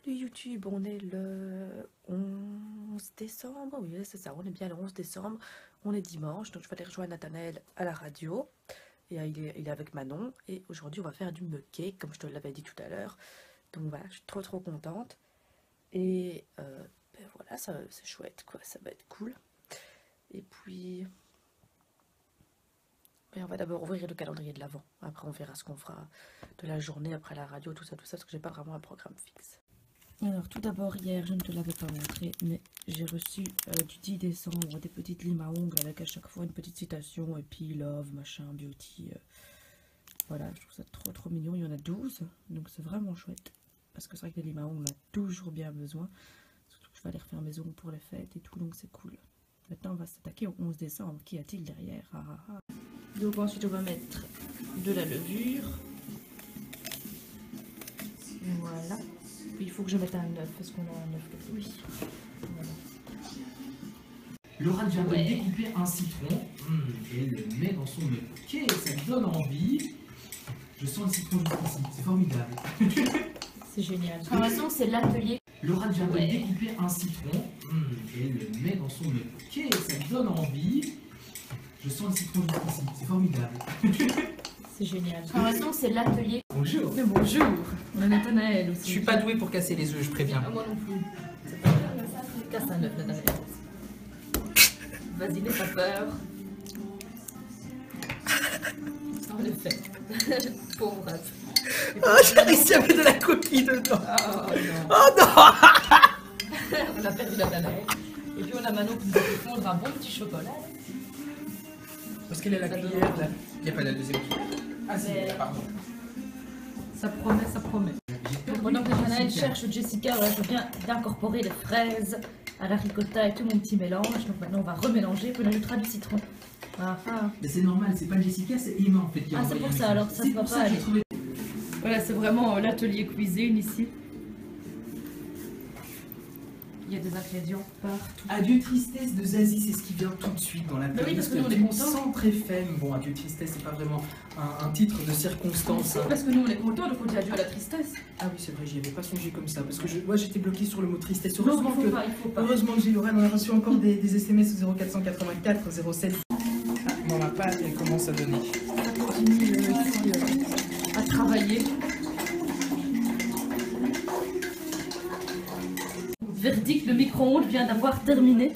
Salut YouTube, on est le 11 décembre, oui c'est ça, on est bien le 11 décembre, on est dimanche, donc je vais aller rejoindre Nathanaël à la radio, et il est avec Manon, et aujourd'hui on va faire du mug cake, comme je te l'avais dit tout à l'heure, donc voilà, je suis trop contente, et ben voilà, c'est chouette quoi, ça va être cool, et puis... Et on va d'abord ouvrir le calendrier de l'Avent, après on verra ce qu'on fera de la journée après la radio, tout ça, parce que j'ai pas vraiment un programme fixe. Alors tout d'abord hier, je ne te l'avais pas montré, mais j'ai reçu du 10 décembre des petites limes à ongles avec à chaque fois une petite citation, et puis love, machin, beauty, voilà, je trouve ça trop mignon, il y en a 12, donc c'est vraiment chouette, parce que c'est vrai que les limes à ongles on a toujours bien besoin, surtout que je vais aller refaire mes ongles pour les fêtes et tout, donc c'est cool. Maintenant on va s'attaquer au 11 décembre, qu'y a-t-il derrière? Donc ensuite on va mettre de la levure, voilà. Il faut que je mette un œuf. Est-ce qu'on a un œuf? Oui. Voilà. Laura vient de découper un citron et le met dans son mug. Ok, ça me donne envie. Je sens le citron jusqu'ici, c'est formidable. C'est génial. De toute façon, c'est l'atelier. Laura vient de découper un citron et le met dans son mug. Ok, ça me donne envie. Je sens le citron jusqu'ici, c'est formidable. C'est génial. De toute façon, c'est l'atelier. Bonjour. Mais bonjour. On a Nathanaël aussi. Je suis pas doué pour casser les œufs, je préviens. Moi non plus. C'est pas grave. Casse un œuf, Nathanaël. Vas-y, n'aie pas peur. On le fait. Pauvre. Oh, j'ai réussi à mettre de la coquille dedans. Oh non. Oh non. On a perdu Nathanaël. Et puis on a Manon qui nous a fait fondre un bon petit chocolat. Parce qu'elle est la cuillère là. Il n'y a pas la deuxième cuillère. Ah si, pardon. Ça promet, ça promet. Pendant que Nathanaël cherche Jessica, voilà, je viens d'incorporer les fraises à la ricotta et tout mon petit mélange. Donc maintenant on va remélanger, puis on ajoutera du citron. Mais c'est normal, c'est pas Jessica, c'est Emma en fait qui a c'est pour ça, alors ça ne va pas aller. Voilà, c'est vraiment l'atelier cuisine ici. Il y a des ingrédients partout. Adieu tristesse de Zazie, c'est ce qui vient tout de suite dans la playlist. Oui, parce que nous on est contents. Centre FM. Bon, Adieu tristesse, c'est pas vraiment un titre de circonstance. Parce que nous on est contents, donc on dit adieu à la tristesse. Ah oui, c'est vrai, j'y avais pas songé comme ça. Parce que moi j'étais bloqué sur le mot tristesse. Non, il faut pas. Heureusement que j'ai Lorraine, on a reçu encore des SMS au 0484 07. Ah, dans la page, elle commence à donner. On continue ici à travailler. Verdict, le micro-ondes vient d'avoir terminé.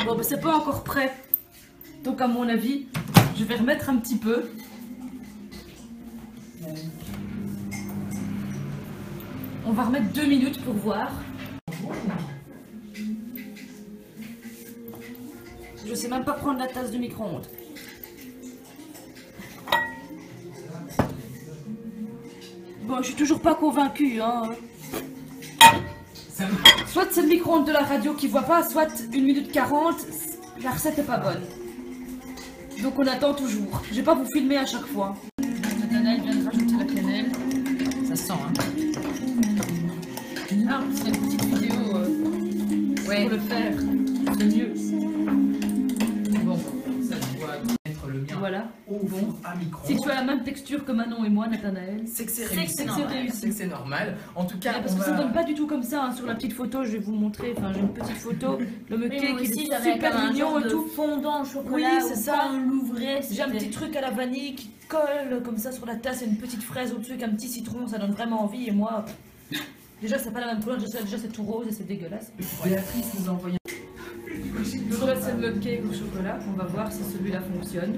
Bon, ben, c'est pas encore prêt. Donc, à mon avis, je vais remettre un petit peu. On va remettre 2 minutes pour voir. Je sais même pas prendre la tasse du micro-ondes. Bon, je suis toujours pas convaincue, hein. Soit c'est le micro-ondes de la radio qui voit pas, soit 1 minute 40, la recette est pas bonne. Donc on attend toujours. Je vais pas vous filmer à chaque fois. Nathanaël vient de rajouter la cannelle. Ça sent, hein. Ah, c'est une petite vidéo pour le faire. C'est mieux. Bon, Ça doit être le mien. voilà. Au fond, à micro. Si tu as la même texture que Manon et moi, Nathanaël. C'est que c'est C'est réussi. réussi. C'est que c'est normal. En tout cas, Parce on que ça va... donne pas du tout comme ça, hein. Sur la petite photo, je vais vous montrer, enfin j'ai une petite photo, le mug cake Moi il aussi, est j'avais super comme un mignon genre et de tout. fondant au chocolat. Oui, c'est où ça. quand on l'ouvrait, J'ai un c'était- petit truc à la vanille qui colle comme ça sur la tasse et une petite fraise au-dessus avec un petit citron, ça donne vraiment envie et moi, déjà c'est pas la même couleur, déjà c'est tout rose et c'est dégueulasse. Béatrice nous a envoyé Donc là c'est le mug cake au chocolat, on va voir si celui-là fonctionne.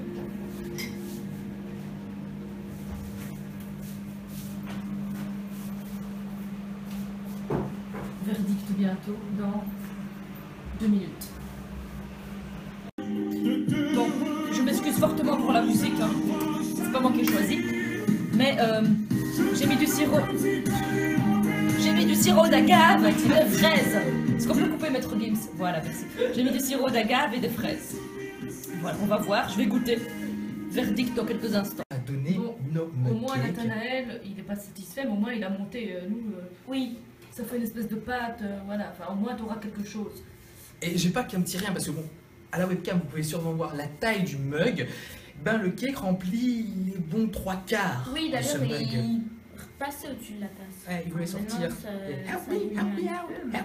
Verdict bientôt, dans 2 minutes. Bon, je m'excuse fortement pour la musique, hein. C'est pas moi qui ai choisi, mais j'ai mis du sirop. J'ai mis du sirop d'agave et de fraises. Est-ce qu'on peut couper Maître Gims? Voilà, merci. J'ai mis du sirop d'agave et de fraises. Voilà, on va voir, je vais goûter. Verdict dans quelques instants. à donner Bon, nos Au moins mug cakes. Nathanaël, il n'est pas satisfait, mais au moins il a monté, oui, ça fait une espèce de pâte, voilà, enfin au moins tu auras quelque chose. Et j'ai pas qu'un petit rien parce que bon, à la webcam vous pouvez sûrement voir la taille du mug. Ben le cake remplit les bons 3/4 Oui, de ce d'ailleurs, mug. il passer au-dessus de la tasse. Ouais, il voulait sortir. Maintenant, ça Help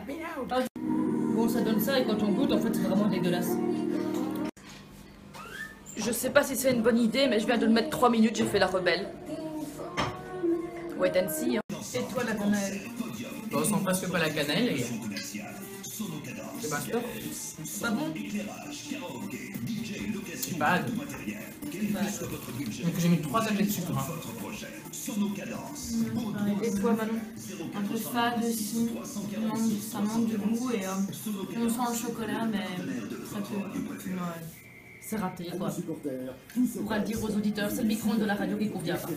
me out. Bon, ça donne ça et quand on goûte, en fait, c'est vraiment dégueulasse. Je sais pas si c'est une bonne idée, mais je viens de le mettre 3 minutes, j'ai fait la rebelle. Wait and see. Hein. Et toi, la cannelle? Ça ressemble presque pas à la cannelle et... C'est pas sûr. Pas bon? C'est bad. Donc j'ai mis 3 sachets de sucre. Hein. Et toi, Manon? un peu fade aussi. Ça manque de goût et on sent le chocolat, mais ça peut. Ouais. C'est raté, quoi. On pourra le dire aux auditeurs, c'est le micro-ondes de la radio qui convient pas.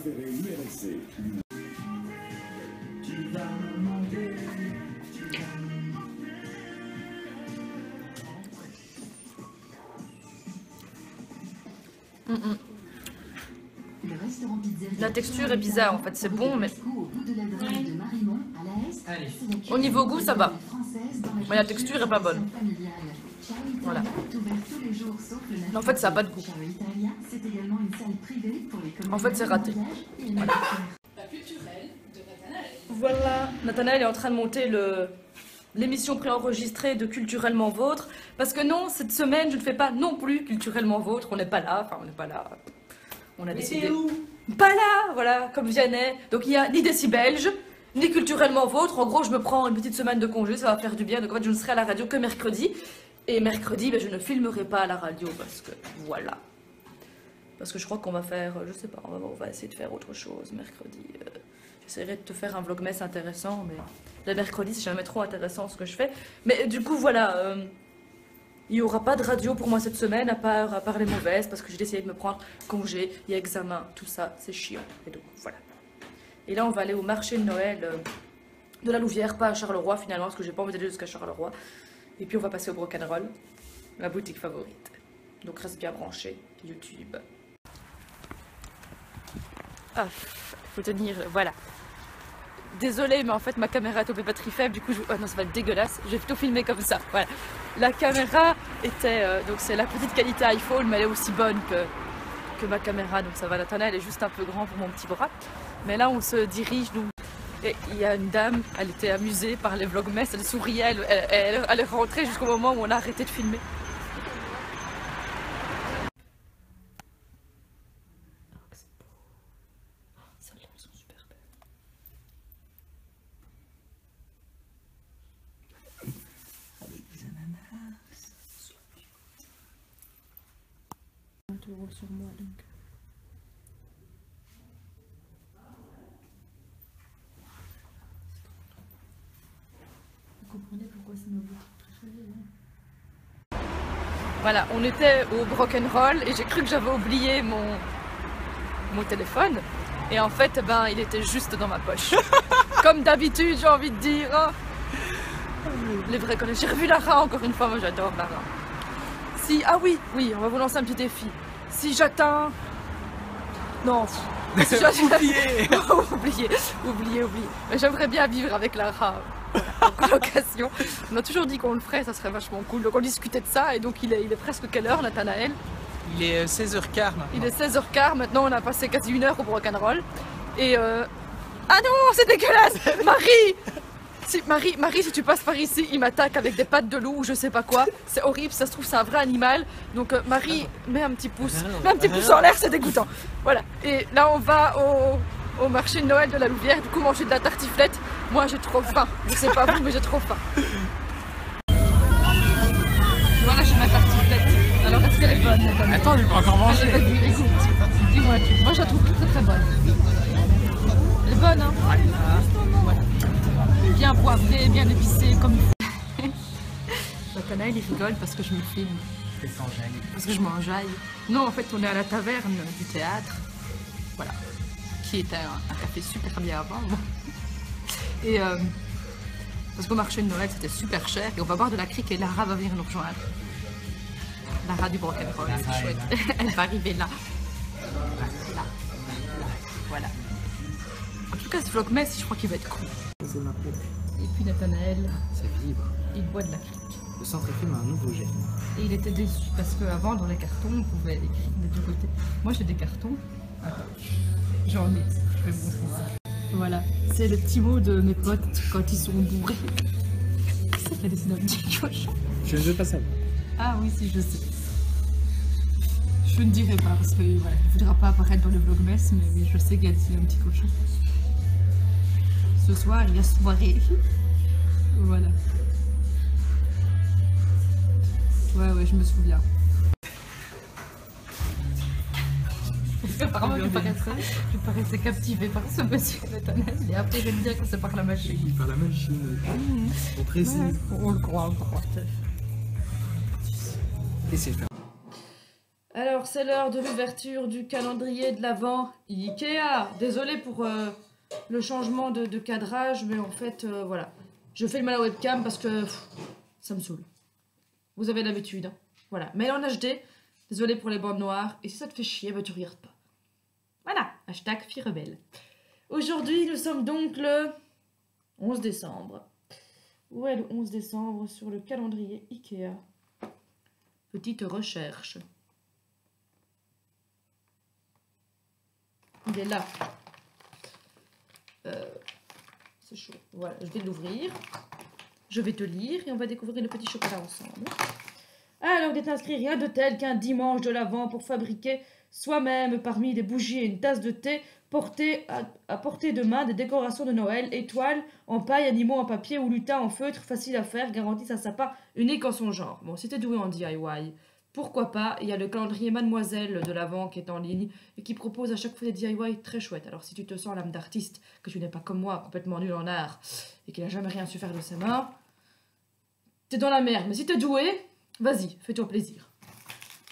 La texture est bizarre en fait, c'est bon mais Allez. au niveau goût ça va. Mais la texture est pas bonne. Voilà. En fait ça a pas de goût. En fait c'est raté. Voilà. Voilà, Nathanaël est en train de monter l'émission préenregistrée de Culturellement Vôtre. Parce que non, cette semaine je ne fais pas non plus Culturellement Vôtre, on n'est pas là, enfin on n'est pas là. On a décidé. Pas là, voilà, comme Vianney. Donc il n'y a ni Déci Belge, ni Culturellement Vôtre. En gros, je me prends une petite semaine de congé, ça va faire du bien. Donc en fait, je ne serai à la radio que mercredi. Et mercredi, ben, je ne filmerai pas à la radio parce que voilà. Parce que je crois qu'on va faire, je sais pas, on va essayer de faire autre chose mercredi. J'essaierai de te faire un vlogmas intéressant, mais le mercredi, c'est jamais trop intéressant ce que je fais. Mais du coup, voilà. Il n'y aura pas de radio pour moi cette semaine, à part les mauvaises, parce que j'ai essayé de me prendre congé, il y a examen, tout ça, c'est chiant. Et donc, voilà. Et là, on va aller au marché de Noël de la Louvière, pas à Charleroi finalement, parce que j'ai pas envie d'aller jusqu'à Charleroi. Et puis, on va passer au Brock'n'Roll, ma boutique favorite. Donc, reste bien branché, YouTube. Ah, faut tenir, voilà. Désolée, mais en fait ma caméra est au batterie faible, du coup oh non, ça va être dégueulasse, je vais plutôt filmer comme ça, voilà. La caméra était, donc c'est la petite qualité iPhone, mais elle est aussi bonne que ma caméra, donc ça va. Nathanaël est juste un peu grand pour mon petit bras. Mais là on se dirige, donc, et il y a une dame, elle était amusée par les vlogmas, elle souriait, elle est rentrée jusqu'au moment où on a arrêté de filmer. Sur moi donc. Vous comprenez pourquoi c'est ma boutique très jolie, hein. Voilà, on était au Brock'n'Roll et j'ai cru que j'avais oublié mon téléphone et en fait ben il était juste dans ma poche. Comme d'habitude j'ai envie de dire. Oh. Les vrais connaissances. J'ai revu Lara encore une fois, moi j'adore Lara. Si, ah oui, on va vous lancer un petit défi. Si j'atteins... Non. Si oubliez. Mais j'aimerais bien vivre avec Lara en colocation. On a toujours dit qu'on le ferait, ça serait vachement cool. Donc on discutait de ça et donc il est presque quelle heure, Nathanaël? Il est 16h15 maintenant. Il est 16h15, maintenant on a passé quasi 1 heure au Brock'n'Roll. Et ah non, c'est dégueulasse. Marie, si tu passes par ici, il m'attaque avec des pattes de loup ou je sais pas quoi. C'est horrible, ça se trouve c'est un vrai animal. Donc Marie, mets un petit pouce. Mets un petit pouce en l'air, c'est dégoûtant. Voilà. Et là on va au marché de Noël de la Louvière, du coup manger de la tartiflette. Moi j'ai trop faim. Je sais pas vous, mais j'ai trop faim. Voilà, j'ai ma tartiflette. Alors est-ce qu'elle est bonne? Attends, tu peux encore manger. Écoute, dis-moi tu. Moi je la trouve très bonne. Elle est bonne, hein? Voilà. Bien poivré, bien épicé, comme il faut. Nathanaël il rigole parce que je me filme. Parce que je m'enjaille. Non, en fait, on est à la taverne du théâtre. Voilà. Qui était un café super bien avant. Bon. Et parce qu'au marché de Noël, c'était super cher. Et on va boire de la crique et Lara va venir nous rejoindre. Lara du Brock'n'Roll, c'est chouette. Elle va arriver là. Là. Voilà. En tout cas, ce vlogmas, je crois qu'il va être cool. Et puis Nathanaël, Ça vibre. il boit de la crique. Le centrifuge a un nouveau jet. Et il était déçu parce qu'avant, dans les cartons, on pouvait écrire des deux côtés. Moi, j'ai des cartons. Attends, j'en ai. Je vais vous montrer ça. Voilà, c'est le petit mot de mes potes quand ils sont bourrés. Ça fait des un petit cochon. Je ne veux pas savoir. Ah oui, si, je sais. Je ne dirai pas parce que voilà, il ne voudra pas apparaître dans le vlogmas, mais oui, je sais qu'il y a dessiné un petit cochon. Ce soir, il y a soirée. Voilà. Ouais, je me souviens. Apparemment, je paraissais captivée par ce monsieur métonnel. Et après, je vais me dire que c'est par la machine. Oui, par la machine. On précise. Ouais, on le croit. Et c'est fait. Alors, c'est l'heure de l'ouverture du calendrier de l'Avent Ikea. Désolée pour le changement de cadrage, mais en fait, voilà. Je fais le mal à la webcam parce que ça me saoule. Vous avez l'habitude, hein. Voilà. Mais en HD, désolée pour les bandes noires. Et si ça te fait chier, bah tu regardes pas. Voilà. Hashtag fille rebelle. Aujourd'hui, nous sommes donc le 11 décembre. Où est le 11 décembre sur le calendrier Ikea? Petite recherche. Il est là. C'est chaud. Voilà, je vais l'ouvrir. Je vais te lire et on va découvrir le petit chocolat ensemble. Alors, il est inscrit rien de tel qu'un dimanche de l'Avent pour fabriquer soi-même parmi des bougies et une tasse de thé à portée de main des décorations de Noël, étoiles en paille, animaux en papier ou lutins en feutre, facile à faire, garantissent un sapin unique en son genre. Bon, si t'es doué en DIY, pourquoi pas? Il y a le calendrier Mademoiselle de l'Avent qui est en ligne et qui propose à chaque fois des DIY très chouettes. Alors si tu te sens l'âme d'artiste, que tu n'es pas comme moi, complètement nul en art et qui n'a jamais rien su faire de ses mains, t'es dans la merde. Mais si t'es doué, vas-y, fais-toi plaisir.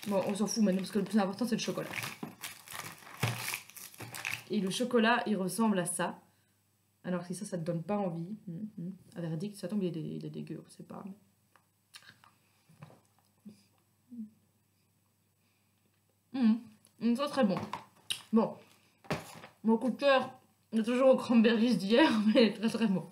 Bon, on s'en fout maintenant parce que le plus important c'est le chocolat. Et le chocolat, il ressemble à ça. Alors si ça te donne pas envie, à verdict, ça tombe, il est dégueu, on sait pas. C'est très bon. Bon, mon coup de cœur est toujours au cranberries d'hier, mais il est très très bon.